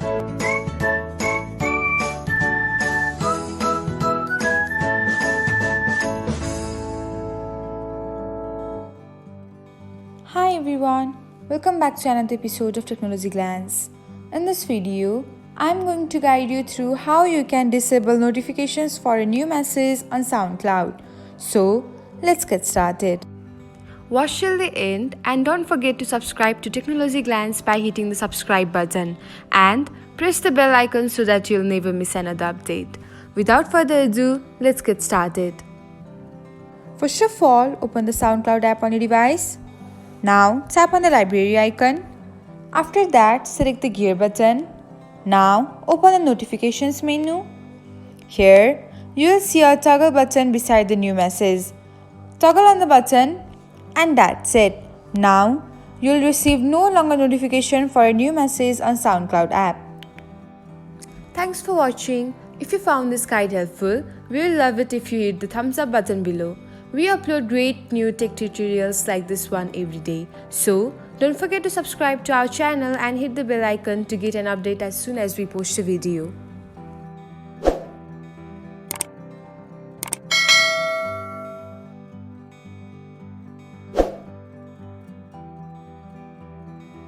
Hi everyone, welcome back to another episode of Technologyglance. In this video, I'm going to guide you through how you can disable notifications for a new message on SoundCloud. So, let's get started. Watch till the end and don't forget to subscribe to Technologyglance by hitting the subscribe button and press the bell icon so that you'll never miss another update. Without further ado, let's get started. First of all, open the SoundCloud app on your device. Now, tap on the library icon. After that, select the gear button. Now, open the notifications menu. Here, you will see a toggle button beside the new message. Toggle on the button and that's it. Now, you'll receive no longer notification for a new message on SoundCloud app. Thanks for watching. If you found this guide helpful, we'll love it if you hit the thumbs up button below. We upload great new tech tutorials like this one every day. So, don't forget to subscribe to our channel and hit the bell icon to get an update as soon as we post a video.